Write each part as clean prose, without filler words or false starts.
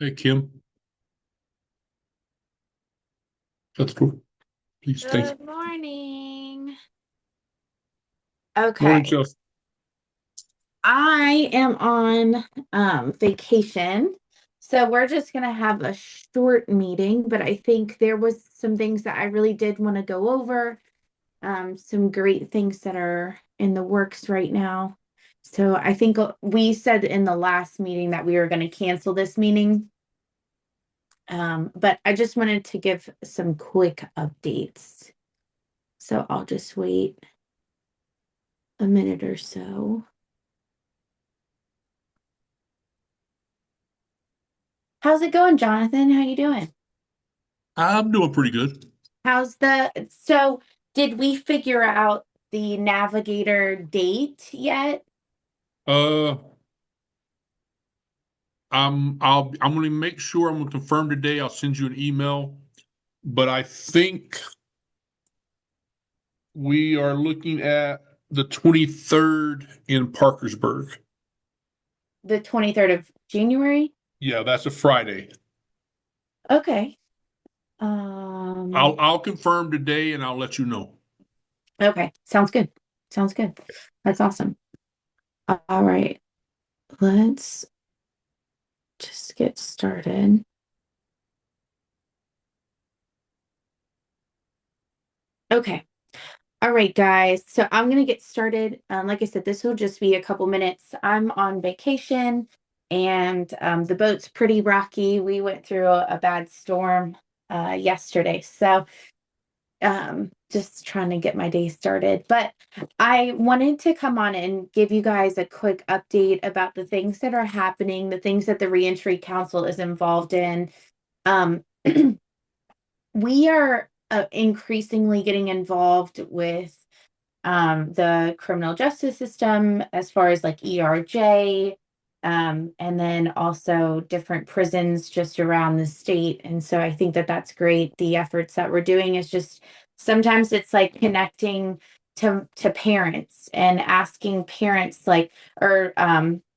Hey, Kim, shut the door, please. Thank you. Good morning. Morning, Okay. Jeff. I am on vacation. So we're just gonna have a short meeting, but I think there was some things that I really did want to go over. Some great things that are in the works right now. So I think we said in the last meeting that we were going to cancel this meeting. But I just wanted to give some quick updates. So I'll just wait a minute or so. How's it going, Jonathan? How you doing? I'm doing pretty good. So did we figure out the navigator date yet? Uh, I'm gonna make sure I'm gonna confirm today. I'll send you an email, but I think we are looking at the 23rd in Parkersburg. The 23rd of January? Yeah, that's a Friday. Okay. I'll confirm today and I'll let you know. Okay. Sounds good. Sounds good. That's awesome. All right. Let's just get started. Okay. All right, guys. So I'm going to get started. Like I said, this will just be a couple minutes. I'm on vacation and the boat's pretty rocky. We went through a bad storm yesterday. So just trying to get my day started. But I wanted to come on and give you guys a quick update about the things that are happening, the things that the Reentry Council is involved in. Um, we are increasingly getting involved with the criminal justice system as far as like ERJ, and then also different prisons just around the state. And so I think that that's great. The efforts that we're doing is just sometimes it's like connecting to parents and asking parents like or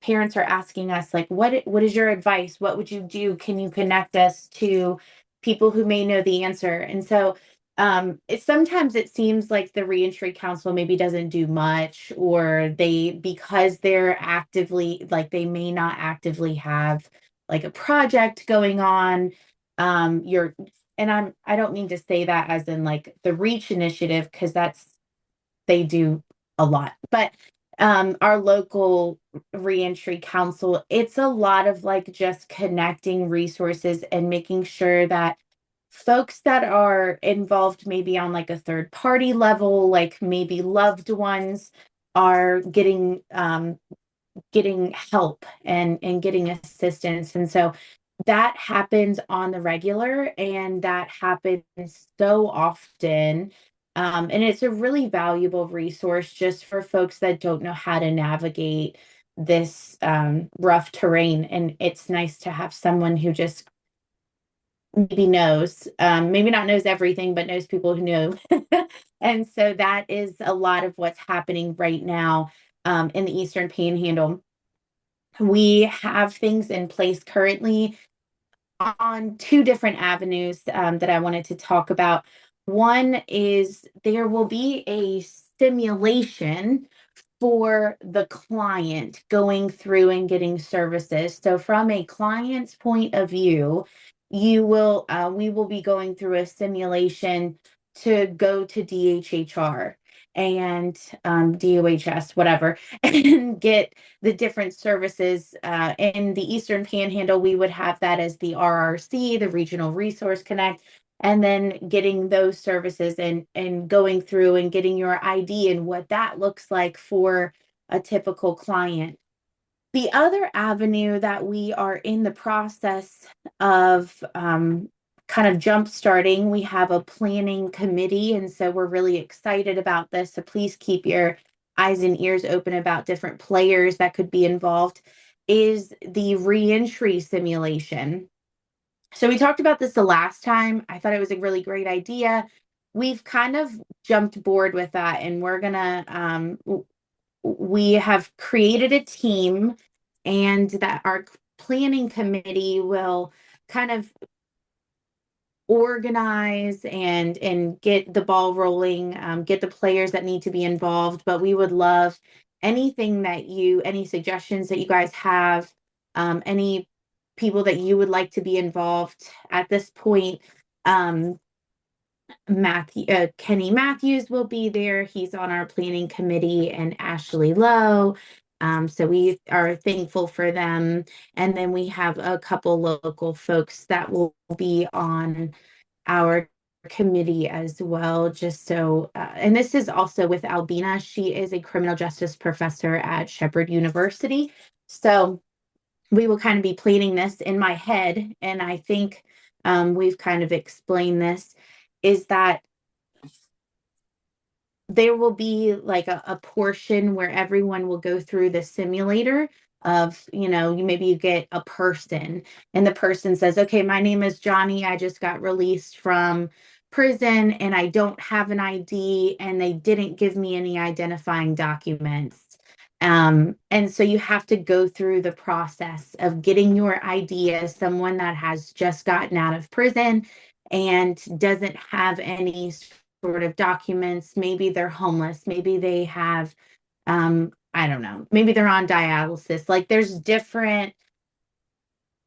parents are asking us like what is your advice? What would you do? Can you connect us to people who may know the answer? And so it sometimes it seems like the reentry council maybe doesn't do much, or they because they're actively like they may not actively have like a project going on. You're and I don't mean to say that as in like the reach initiative, because that's they do a lot, but our local reentry council, it's a lot of like just connecting resources and making sure that folks that are involved maybe on like a third party level, like maybe loved ones, are getting help and getting assistance. And so that happens on the regular, and that happens so often. And it's a really valuable resource just for folks that don't know how to navigate this rough terrain. And it's nice to have someone who just maybe knows, maybe not knows everything, but knows people who know. And so that is a lot of what's happening right now in the Eastern Panhandle. We have things in place currently on two different avenues that I wanted to talk about. One is there will be a simulation for the client going through and getting services. So from a client's point of view, we will be going through a simulation to go to DHHR and DOHS, whatever, and get the different services. In the Eastern Panhandle, we would have that as the RRC, the Regional Resource Connect, and then getting those services and going through and getting your ID and what that looks like for a typical client. The other avenue that we are in the process of kind of jump starting, we have a planning committee, and so we're really excited about this. So please keep your eyes and ears open about different players that could be involved. Is the reentry simulation. So we talked about this the last time. I thought it was a really great idea. We've kind of jumped board with that, and we have created a team, and that our planning committee will kind of organize and get the ball rolling, get the players that need to be involved. But we would love any suggestions that you guys have, any people that you would like to be involved at this point. Um, Kenny Matthews will be there. He's on our planning committee, and Ashley Lowe. So we are thankful for them. And then we have a couple local folks that will be on our committee as well, just so, and this is also with Albina. She is a criminal justice professor at Shepherd University. So we will kind of be planning this in my head. And I think we've kind of explained this, is that there will be like a portion where everyone will go through the simulator of, maybe you get a person, and the person says, okay, my name is Johnny. I just got released from prison and I don't have an ID, and they didn't give me any identifying documents. And so you have to go through the process of getting your ID as someone that has just gotten out of prison and doesn't have any sort of documents. Maybe they're homeless. Maybe they have, I don't know, maybe they're on dialysis. Like, there's different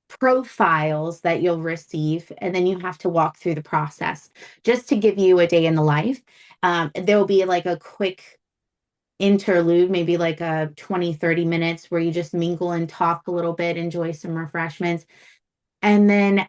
profiles that you'll receive, and then you have to walk through the process. Just to give you a day in the life, there will be like a quick interlude, maybe like a 20-30 minutes where you just mingle and talk a little bit, enjoy some refreshments. And then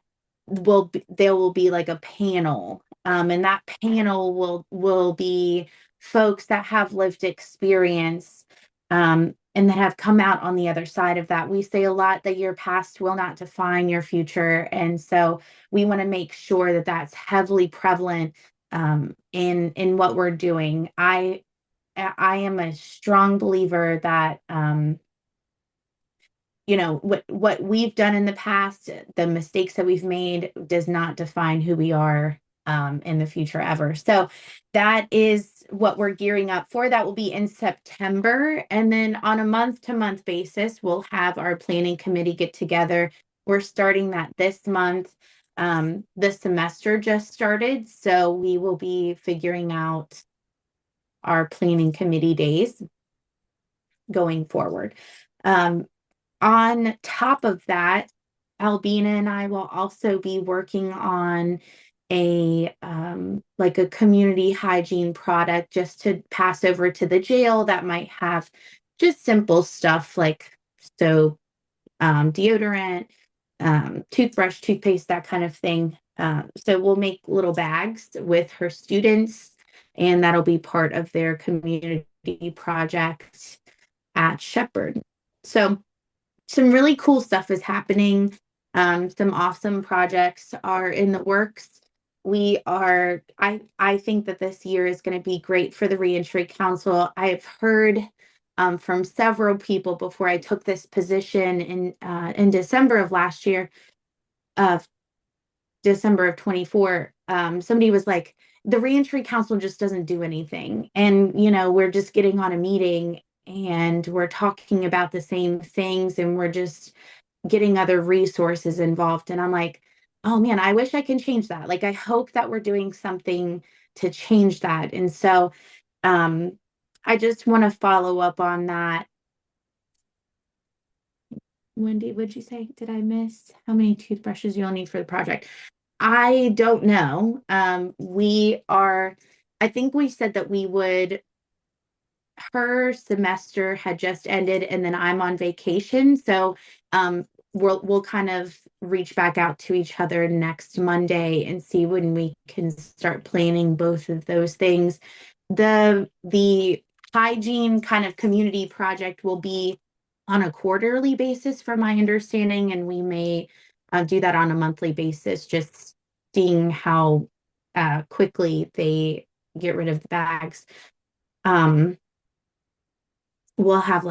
there will be like a panel, and that panel will be folks that have lived experience, and that have come out on the other side of that. We say a lot that your past will not define your future, and so we want to make sure that that's heavily prevalent in what we're doing. I am a strong believer that what we've done in the past, the mistakes that we've made, does not define who we are in the future ever. So that is what we're gearing up for. That will be in September. And then on a month-to-month basis, we'll have our planning committee get together. We're starting that this month. The semester just started, so we will be figuring out our planning committee days going forward. On top of that, Albina and I will also be working on like a community hygiene product just to pass over to the jail that might have just simple stuff like soap, deodorant, toothbrush, toothpaste, that kind of thing. So we'll make little bags with her students, and that'll be part of their community project at Shepherd. So some really cool stuff is happening. Some awesome projects are in the works. I think that this year is going to be great for the Reentry Council. I've heard from several people before I took this position in December of last year, of December of 24. Somebody was like, the Reentry Council just doesn't do anything. And, we're just getting on a meeting and we're talking about the same things, and we're just getting other resources involved. And I'm like, oh man, I wish I can change that. Like, I hope that we're doing something to change that. And so I just want to follow up on that. Wendy, what'd you say? Did I miss how many toothbrushes you'll need for the project? I don't know. I think we said that her semester had just ended, and then I'm on vacation. So we'll kind of reach back out to each other next Monday and see when we can start planning both of those things. The hygiene kind of community project will be on a quarterly basis, from my understanding, and we may do that on a monthly basis, just seeing how quickly they get rid of the bags. We'll have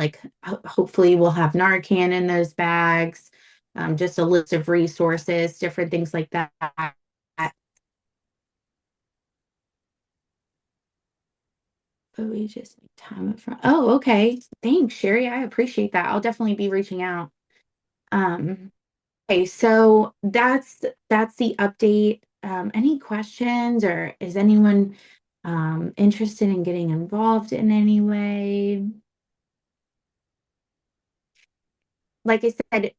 hopefully we'll have Narcan in those bags, just a list of resources, different things like that. But we just need time up front. Oh, okay. Thanks, Sherry. I appreciate that. I'll definitely be reaching out. Um, okay, so that's the update. Any questions, or is anyone interested in getting involved in any way? Like I said,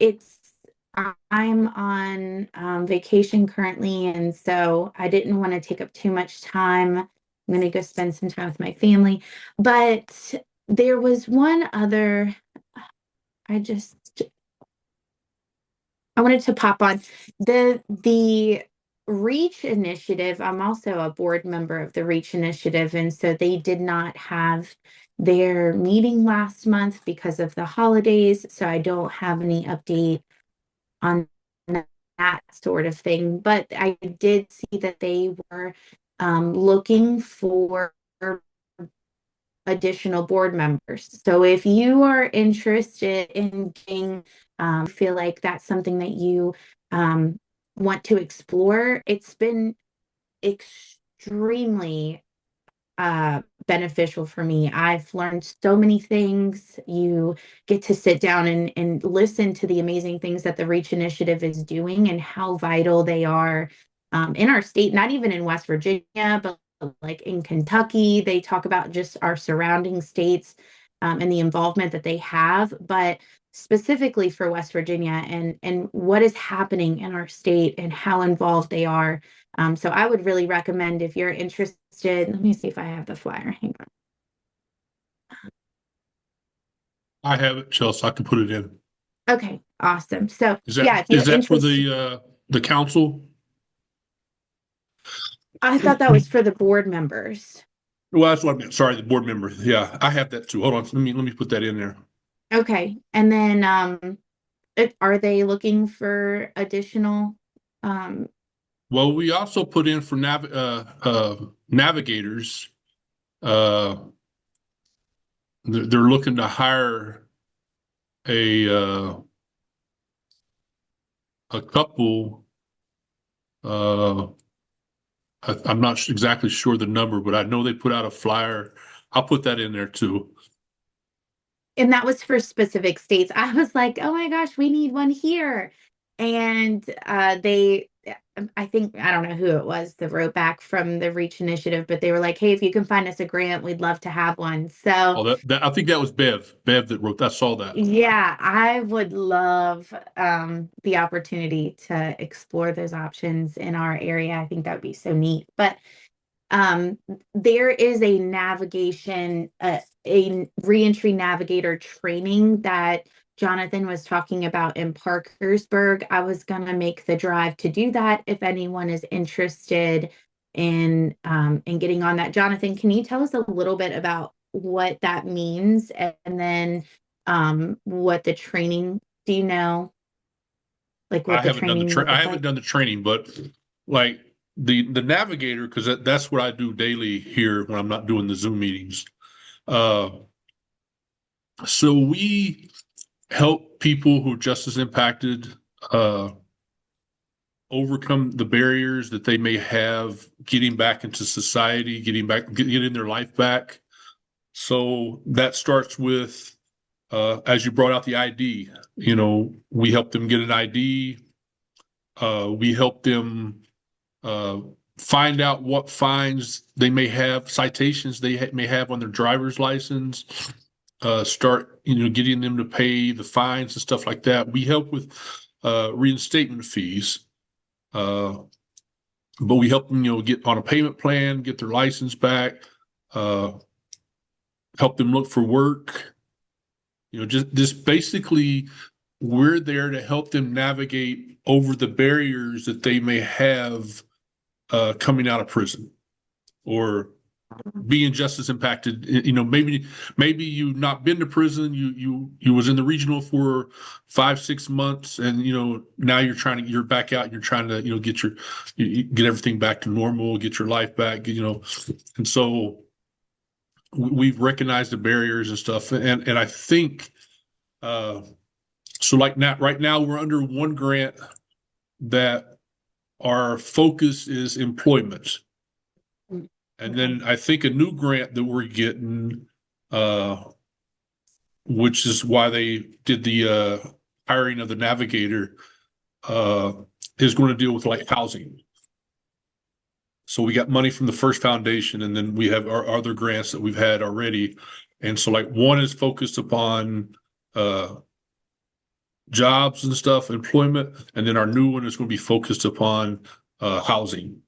I'm on vacation currently, and so I didn't want to take up too much time. I'm going to go spend some time with my family. But there was one other, I just I wanted to pop on the Reach initiative. I'm also a board member of the Reach initiative, and so they did not have their meeting last month because of the holidays. So I don't have any update on that sort of thing. But I did see that they were looking for additional board members. So if you are interested in getting, feel like that's something that you want to explore, it's been extremely beneficial for me. I've learned so many things. You get to sit down and listen to the amazing things that the Reach Initiative is doing and how vital they are in our state, not even in West Virginia, but like in Kentucky. They talk about just our surrounding states and the involvement that they have, but specifically for West Virginia and what is happening in our state and how involved they are. So I would really recommend if you're interested. Let me see if I have the flyer. Hang on. I have it, Chelsea. I can put it in. Okay, awesome. So Is yeah, if is you're that for interested, the council? I thought that was for the board members. Well, that's what I meant. Sorry, the board member. Yeah, I have that too. Hold on. Let me put that in there. Okay, and then are they looking for additional? Um, Well, we also put in for navigators. Uh, they're looking to hire a a couple. Uh, I'm not exactly sure the number, but I know they put out a flyer. I'll put that in there too. and that was for specific states. I was like, oh my gosh, we need one here. And I think, I don't know who it was that wrote back from the Reach Initiative, but they were like, hey, if you can find us a grant, we'd love to have one. So Oh, that I think that was Bev that wrote. I saw that. yeah, I would love the opportunity to explore those options in our area. I think that would be so neat. But um, there is a navigation, a reentry navigator training that Jonathan was talking about in Parkersburg. I was gonna make the drive to do that if anyone is interested in getting on that. Jonathan, can you tell us a little bit about what that means and then what the training, do you know, like what the training would I look haven't like? done the training, but like the navigator, because that's what I do daily here when I'm not doing the Zoom meetings. Uh, so we help people who are just as impacted uh, overcome the barriers that they may have getting back into society, getting their life back. So that starts with, as you brought out the ID, we help them get an ID. We help them uh, find out what fines they may have, citations may have on their driver's license. Start, getting them to pay the fines and stuff like that. We help with reinstatement fees, uh, but we help them, get on a payment plan, get their license back, uh, help them look for work. Just basically, we're there to help them navigate over the barriers that they may have coming out of prison or being just as impacted. Maybe you've not been to prison. You was in the regional for 5-6 months, and now you're back out. And you're trying to get everything back to normal, get your life back. And so we've recognized the barriers and stuff, and I think so. Like now, right now we're under one grant that our focus is employment. And Okay. then I think a new grant that we're getting, which is why they did the hiring of the navigator is going to deal with like housing. So we got money from the first foundation, and then we have our other grants that we've had already. And so like one is focused upon jobs and stuff, employment, and then our new one is going to be focused upon housing.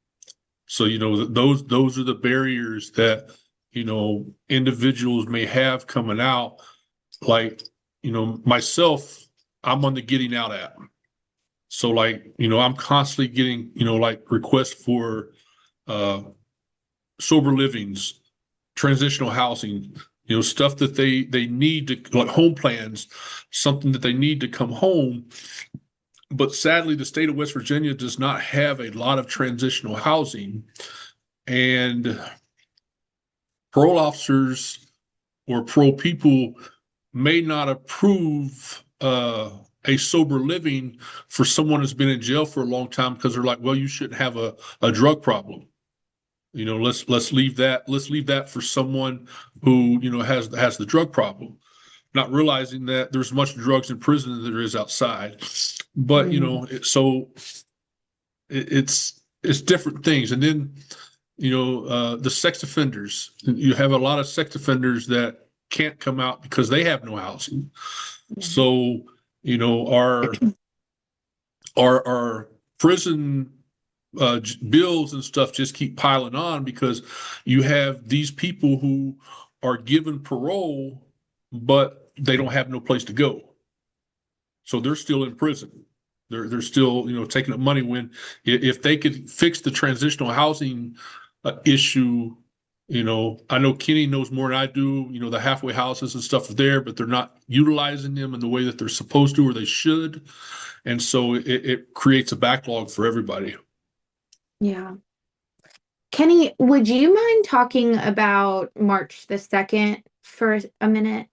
So those are the barriers that individuals may have coming out. Like myself, I'm on the getting out app. So like I'm constantly getting like requests for sober livings, transitional housing, stuff that they need to, like home plans, something that they need to come home. But sadly, the state of West Virginia does not have a lot of transitional housing, and parole officers or parole people may not approve a sober living for someone who's been in jail for a long time, because they're like, well, you shouldn't have a drug problem. Let's leave that for someone who has the drug problem, not realizing that there's much drugs in prison than there is outside. But it's different things. And then the sex offenders, you have a lot of sex offenders that can't come out because they have no housing. So our prison bills and stuff just keep piling on, because you have these people who are given parole, but they don't have no place to go. So they're still in prison. They're still taking up money, when if they could fix the transitional housing issue. I know Kenny knows more than I do. The halfway houses and stuff are there, but they're not utilizing them in the way that they're supposed to or they should. And so it creates a backlog for everybody. Yeah. Kenny, would you mind talking about March the 2nd for a minute?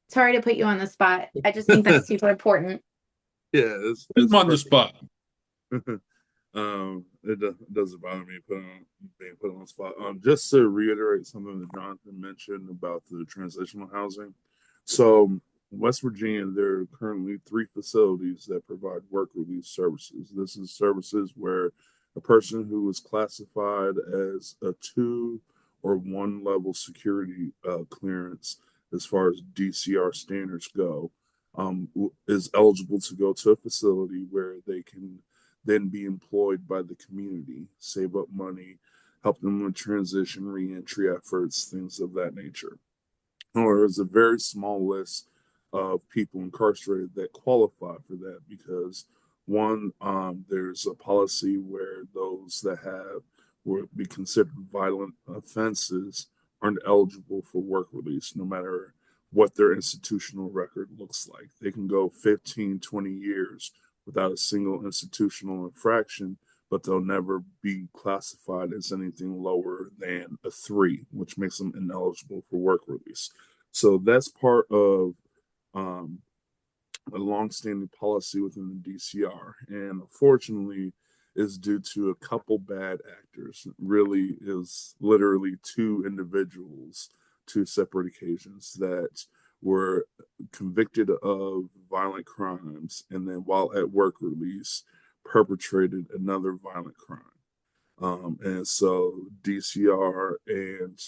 Sorry to put you on the spot. I just think that's super important. Yeah, I'm on the spot. It doesn't bother me being put on the spot. Just to reiterate something that Jonathan mentioned about the transitional housing. So, West Virginia, there are currently 3 facilities that provide work release services. This is services where a person who is classified as a 2 or 1 level security clearance, as far as DCR standards go, is eligible to go to a facility where they can then be employed by the community, save up money, help them with transition, reentry efforts, things of that nature. Or there's a very small list of people incarcerated that qualify for that, because one, there's a policy where those that would be considered violent offenses aren't eligible for work release, no matter what their institutional record looks like. They can go 15, 20 years without a single institutional infraction, but they'll never be classified as anything lower than a 3, which makes them ineligible for work release. So that's part of a longstanding policy within the DCR, and unfortunately is due to a couple bad actors. It really is literally 2 individuals, 2 separate occasions, that were convicted of violent crimes, and then while at work release perpetrated another violent crime. And so DCR and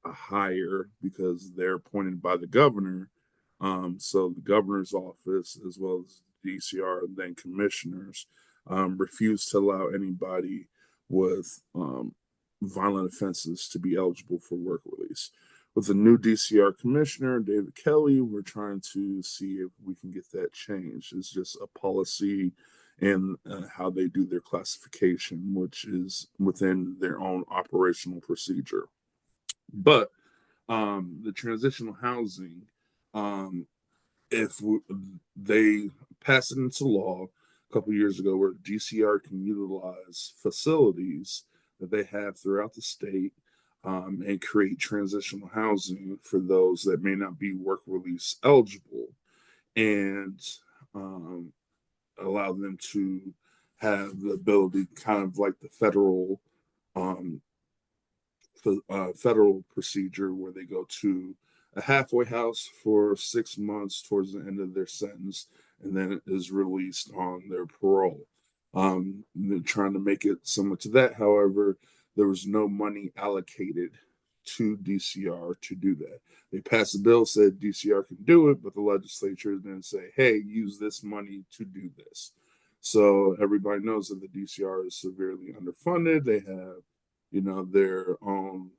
a higher, because they're appointed by the governor, so the governor's office, as well as DCR and then commissioners, refuse to allow anybody with violent offenses to be eligible for work release. With the new DCR commissioner, David Kelly, we're trying to see if we can get that changed. It's just a policy and how they do their classification, which is within their own operational procedure. But the transitional housing, if they pass it into law a couple years ago, where DCR can utilize facilities that they have throughout the state, and create transitional housing for those that may not be work release eligible, and allow them to have the ability, kind of like the federal procedure, where they go to a halfway house for 6 months towards the end of their sentence, and then is released on their parole. They're trying to make it similar to that. However, there was no money allocated to DCR to do that. They passed a bill, said DCR can do it, but the legislature then say, hey, use this money to do this. So everybody knows that the DCR is severely underfunded. They have, their own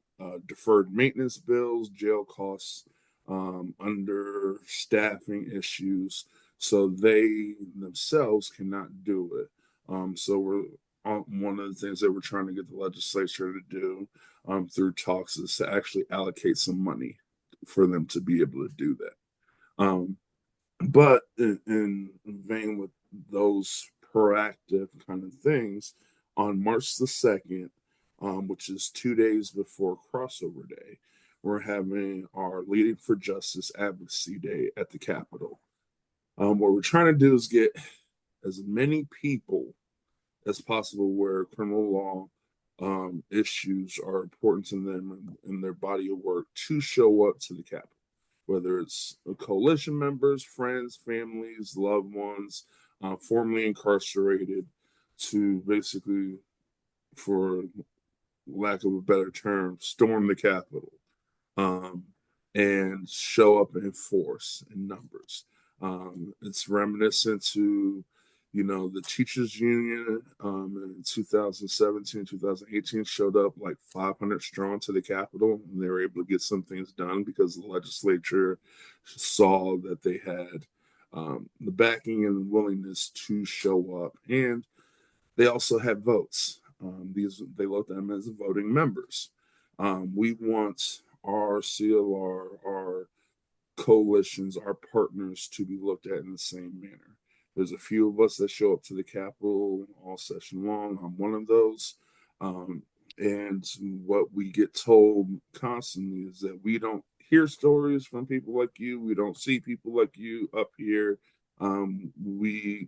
deferred maintenance bills, jail costs, under staffing issues. So they themselves cannot do it. So one of the things that we're trying to get the legislature to do through talks is to actually allocate some money for them to be able to do that. But in vain with those proactive kind of things, on March the 2nd, which is 2 days before crossover day, we're having our Leading for Justice Advocacy Day at the Capitol. What we're trying to do is get as many people as possible where criminal law issues are important to them in their body of work to show up to the Capitol, whether it's coalition members, friends, families, loved ones, formerly incarcerated, to basically, for lack of a better term, storm the Capitol and show up in force in numbers. It's reminiscent to, the teachers union in 2017, 2018 showed up like 500 strong to the Capitol, and they were able to get some things done because the legislature saw that they had the backing and willingness to show up, and they also had votes. They looked at them as voting members. We want our CLR, our coalitions, our partners to be looked at in the same manner. There's a few of us that show up to the Capitol all session long. I'm one of those. And what we get told constantly is that we don't hear stories from people like you. We don't see people like you up here. We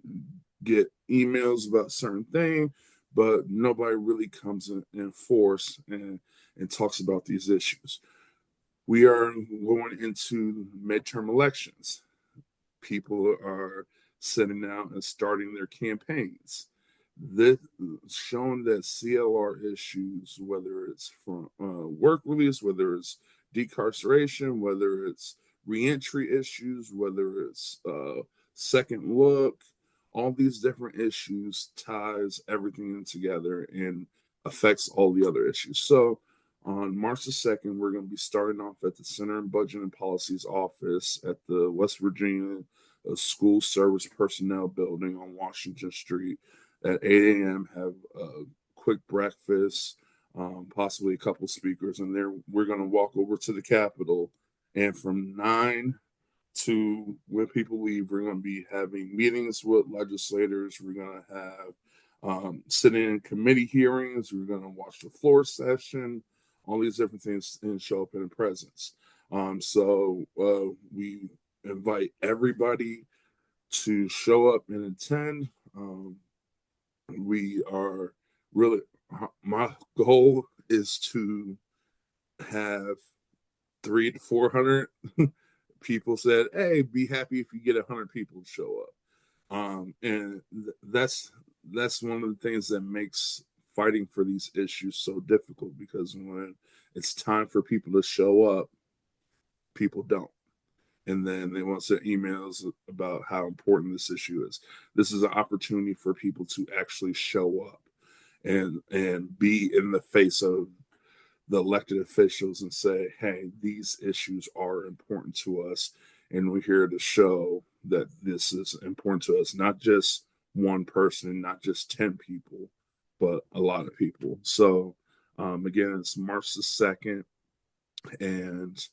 get emails about certain things, but nobody really comes in force and talks about these issues. We are going into midterm elections. People are sitting out and starting their campaigns. This showing that CLR issues, whether it's from work release, whether it's decarceration, whether it's reentry issues, whether it's second look, all these different issues ties everything together and affects all the other issues. So on March the 2nd, we're going to be starting off at the Center in Budget and Policies office at the West Virginia School Service Personnel Building on Washington Street at 8 a.m. Have a quick breakfast, possibly a couple speakers, and there we're going to walk over to the Capitol. And from 9 to when people leave, we're going to be having meetings with legislators. We're going to have sitting in committee hearings. We're going to watch the floor session, all these different things, and show up in presence. So we invite everybody to show up and attend. We are really, my goal is to have 300 to 400 people said, hey, be happy if you get 100 people to show up. And that's one of the things that makes fighting for these issues so difficult, because when it's time for people to show up, people don't. And then they want to send emails about how important this issue is. This is an opportunity for people to actually show up and be in the face of the elected officials and say, hey, these issues are important to us, and we're here to show that this is important to us, not just one person, not just 10 people, but a lot of people. So again, it's March the 2nd, and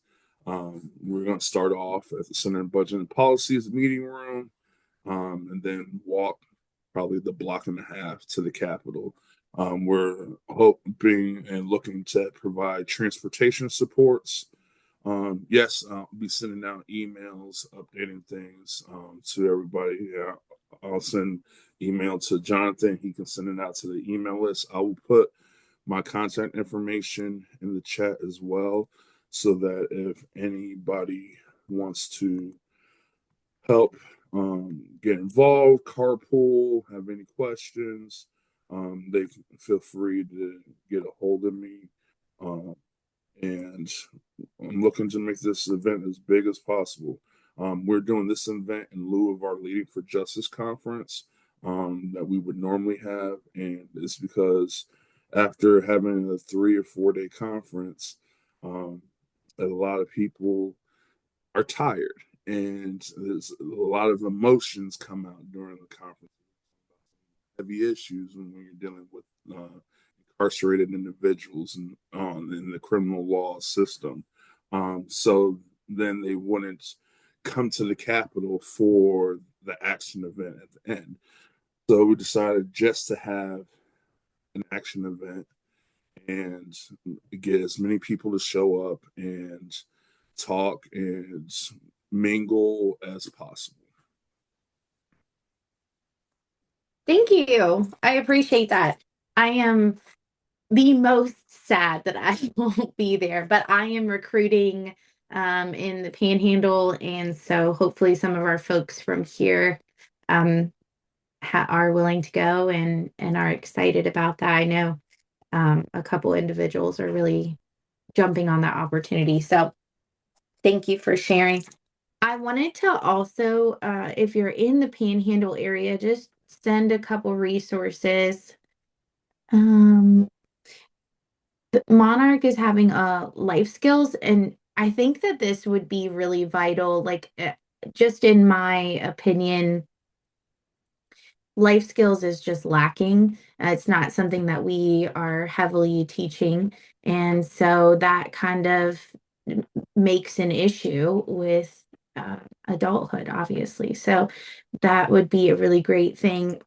we're going to start off at the Center of Budget and Policies meeting room, and then walk probably the block and a half to the Capitol. We're hoping and looking to provide transportation supports. Yes, I'll be sending out emails, updating things to everybody. I'll send email to Jonathan. He can send it out to the email list. I will put my contact information in the chat as well, so that if anybody wants to help get involved, carpool, have any questions, they can feel free to get a hold of me. Um, and I'm looking to make this event as big as possible. We're doing this event in lieu of our Leading for Justice conference that we would normally have, and it's because after having a 3 or 4 day conference, um, a lot of people are tired, and there's a lot of emotions come out during the conference. Heavy issues when you're dealing with incarcerated individuals and in the criminal law system. So then they wouldn't come to the Capitol for the action event at the end. So we decided just to have an action event and get as many people to show up and talk and mingle as possible. Thank you. I appreciate that. I am the most sad that I won't be there, but I am recruiting in the Panhandle, and so hopefully some of our folks from here um are willing to go and are excited about that. I know a couple individuals are really jumping on that opportunity. So thank you for sharing. I wanted to also, if you're in the Panhandle area, just send a couple resources. Um, Monarch is having a life skills, and I think that this would be really vital. Like, just in my opinion, life skills is just lacking. It's not something that we are heavily teaching. And so that kind of makes an issue with adulthood, obviously. So that would be a really great thing.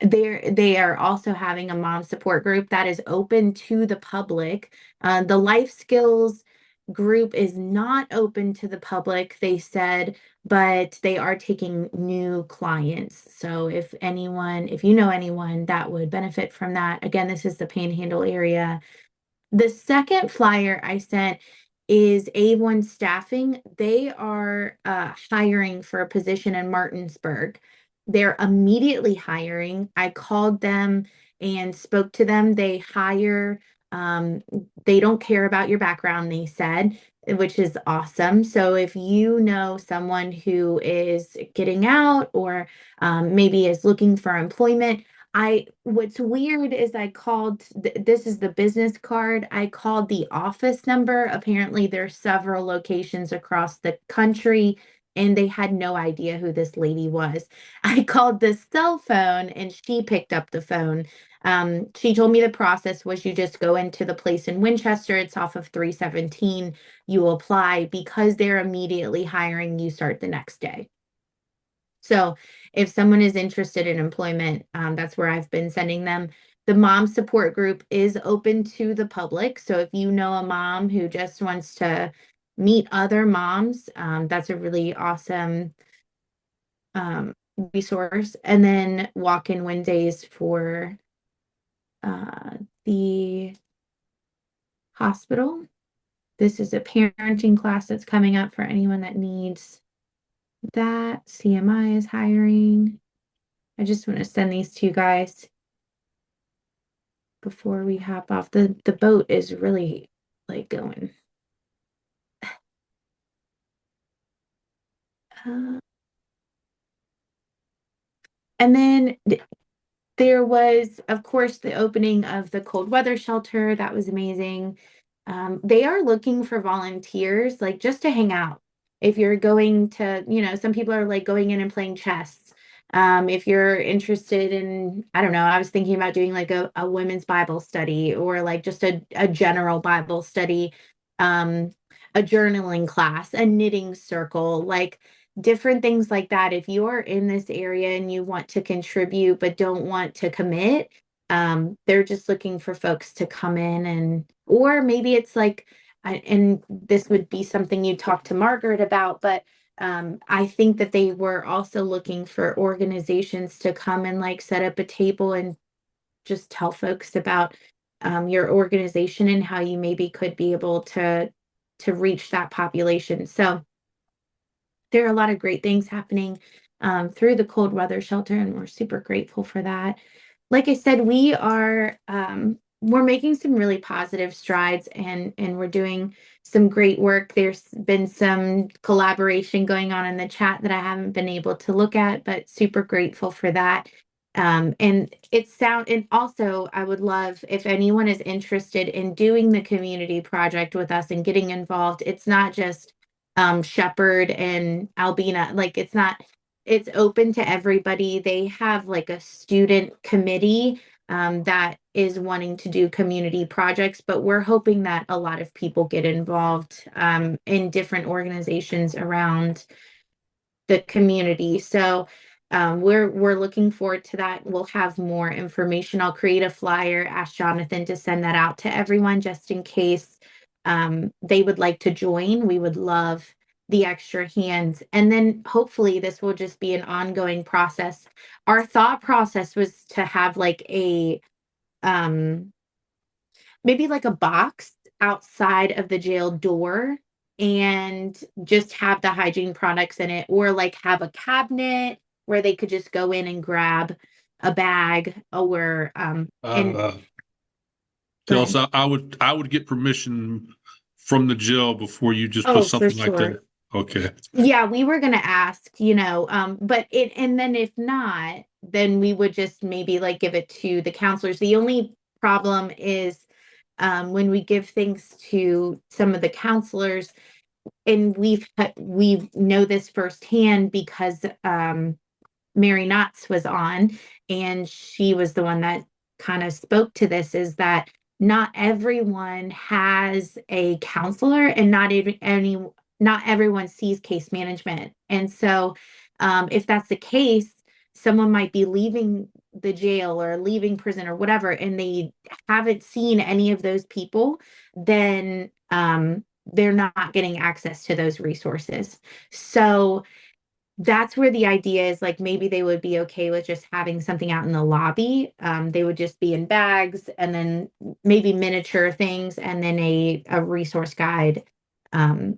They are also having a mom support group that is open to the public. The life skills group is not open to the public, they said, but they are taking new clients. So if you know anyone that would benefit from that, again, this is the Panhandle area. The second flyer I sent is A1 Staffing. They are hiring for a position in Martinsburg. They're immediately hiring. I called them and spoke to them. They hire, um, they don't care about your background, they said, which is awesome. So if you know someone who is getting out or maybe is looking for employment, what's weird is I called, this is the business card. I called the office number. Apparently there's several locations across the country and they had no idea who this lady was. I called the cell phone and she picked up the phone. She told me the process was you just go into the place in Winchester. It's off of 317. You apply because they're immediately hiring. You start the next day. So if someone is interested in employment, that's where I've been sending them. The mom support group is open to the public. So if you know a mom who just wants to meet other moms, that's a really awesome resource. And then walk-in Wednesdays for the hospital. This is a parenting class that's coming up for anyone that needs that. CMI is hiring. I just want to send these to you guys before we hop off. The boat is really like going. And then there was, of course, the opening of the cold weather shelter. That was amazing. They are looking for volunteers, like just to hang out. If you're going to, some people are like going in and playing chess. If you're interested in, I don't know, I was thinking about doing like a women's Bible study or like just a general Bible study, um, a journaling class, a knitting circle, like different things like that. If you're in this area and you want to contribute but don't want to commit, they're just looking for folks to come in or maybe it's like, and this would be something you talk to Margaret about, but I think that they were also looking for organizations to come and like set up a table and just tell folks about your organization and how you maybe could be able to reach that population. So there are a lot of great things happening through the cold weather shelter, and we're super grateful for that. Like I said, we're making some really positive strides, and we're doing some great work. There's been some collaboration going on in the chat that I haven't been able to look at, but super grateful for that. And also I would love if anyone is interested in doing the community project with us and getting involved. It's not just Shepherd and Albina, like it's open to everybody. They have like a student committee that is wanting to do community projects, but we're hoping that a lot of people get involved in different organizations around the community. So we're looking forward to that. We'll have more information. I'll create a flyer, ask Jonathan to send that out to everyone just in case they would like to join. We would love the extra hands. And then hopefully this will just be an ongoing process. Our thought process was to have like a maybe like a box outside of the jail door and just have the hygiene products in it, or like have a cabinet where they could just go in and grab a bag, or and Uh, go Tell ahead. I would get permission from the jail before you just put Oh, for something like that. sure. Okay. Yeah, we were gonna ask, but and then if not, then we would just maybe like give it to the counselors. The only problem is when we give things to some of the counselors, and we know this firsthand because Mary Knotts was on, and she was the one that kind of spoke to this, is that not everyone has a counselor, and not everyone sees case management. And so if that's the case, someone might be leaving the jail or leaving prison or whatever, and they haven't seen any of those people, then they're not getting access to those resources. So that's where the idea is, like, maybe they would be okay with just having something out in the lobby. They would just be in bags, and then maybe miniature things, and then a resource guide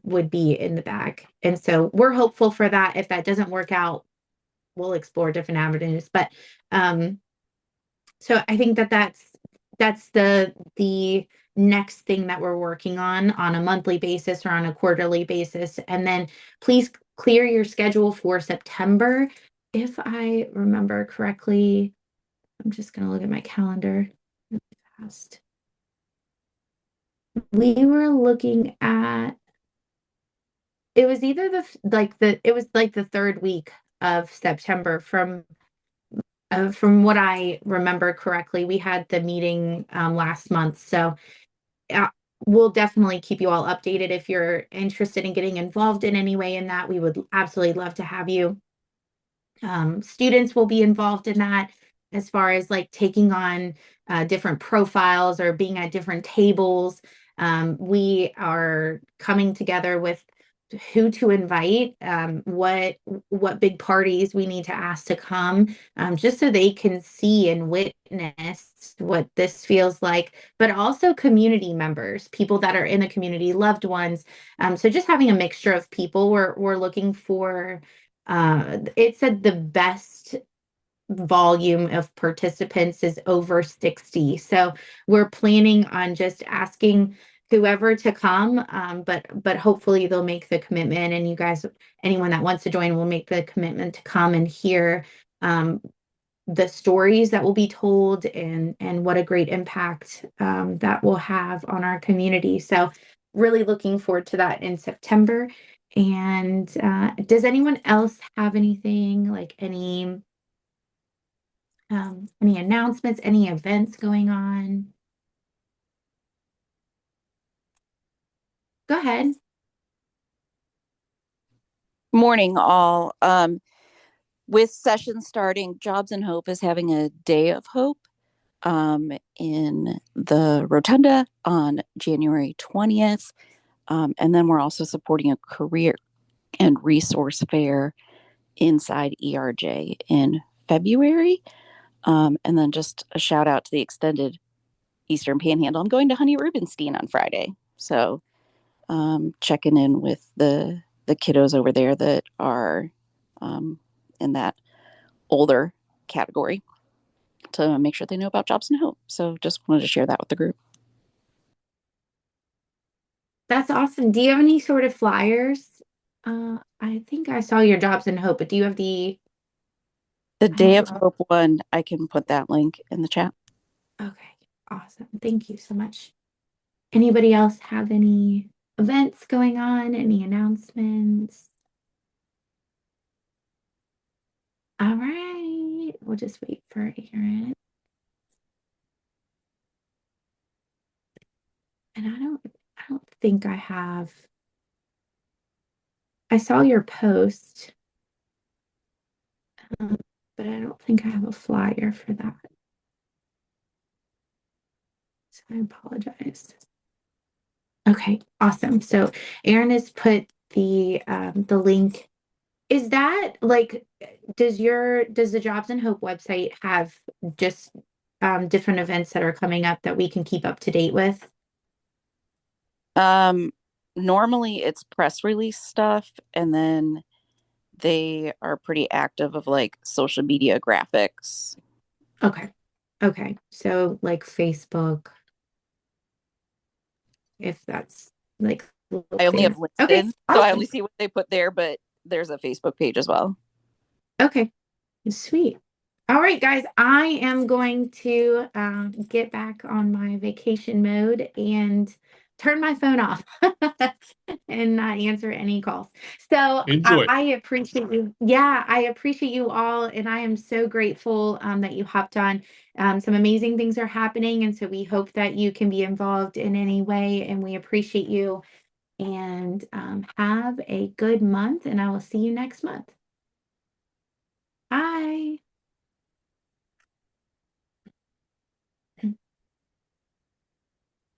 would be in the bag. And so we're hopeful for that. If that doesn't work out, we'll explore different avenues. But um, so I think that that's the next thing that we're working on a monthly basis or on a quarterly basis. And then please clear your schedule for September. If I remember correctly, I'm just going to look at my calendar really fast. We were looking at, it was either it was like the third week of September from what I remember correctly. We had the meeting last month. So uh, we'll definitely keep you all updated. If you're interested in getting involved in any way in that, we would absolutely love to have you. Students will be involved in that, as far as like taking on different profiles or being at different tables. We are coming together with who to invite, what big parties we need to ask to come, just so they can see and witness what this feels like, but also community members, people that are in the community, loved ones. So just having a mixture of people. We're looking for it said the best volume of participants is over 60. So we're planning on just asking whoever to come, but hopefully they'll make the commitment, and you guys, anyone that wants to join, will make the commitment to come and hear the stories that will be told, and what a great impact that will have on our community. So really looking forward to that in September. And does anyone else have anything, like any announcements, any events going on? Go ahead. Morning, all. With session starting, Jobs and Hope is having a Day of Hope in the Rotunda on January 20th. And then we're also supporting a career and resource fair inside ERJ in February. And then just a shout out to the extended Eastern Panhandle. I'm going to Honey Rubenstein on Friday. So checking in with the the kiddos over there that are in that older category to make sure they know about Jobs and Hope. So just wanted to share that with the group. That's awesome. Do you have any sort of flyers? I think I saw your Jobs and Hope, but do you have the Day of Hope one, I can put that link in the chat. Okay, awesome. Thank you so much. Anybody else have any events going on? Any announcements? All right, we'll just wait for Aaron. And I don't think I have. I saw your post, but I don't think I have a flyer for that. So I apologize. Okay, awesome. So Aaron has put the link. Is that like, does the Jobs and Hope website have just different events that are coming up that we can keep up to date with? Normally it's press release stuff, and then they are pretty active of like social media graphics. Okay. Okay. So like Facebook, if that's like I only have LinkedIn, okay, so awesome. I only see what they put there, but there's a Facebook page as well. Okay, sweet. All right, guys, I am going to get back on my vacation mode and turn my phone off and not answer any calls. So Enjoy. I appreciate you. Yeah, I appreciate you all. And I am so grateful that you hopped on. Some amazing things are happening. And so we hope that you can be involved in any way. And we appreciate you. And have a good month. And I will see you next month.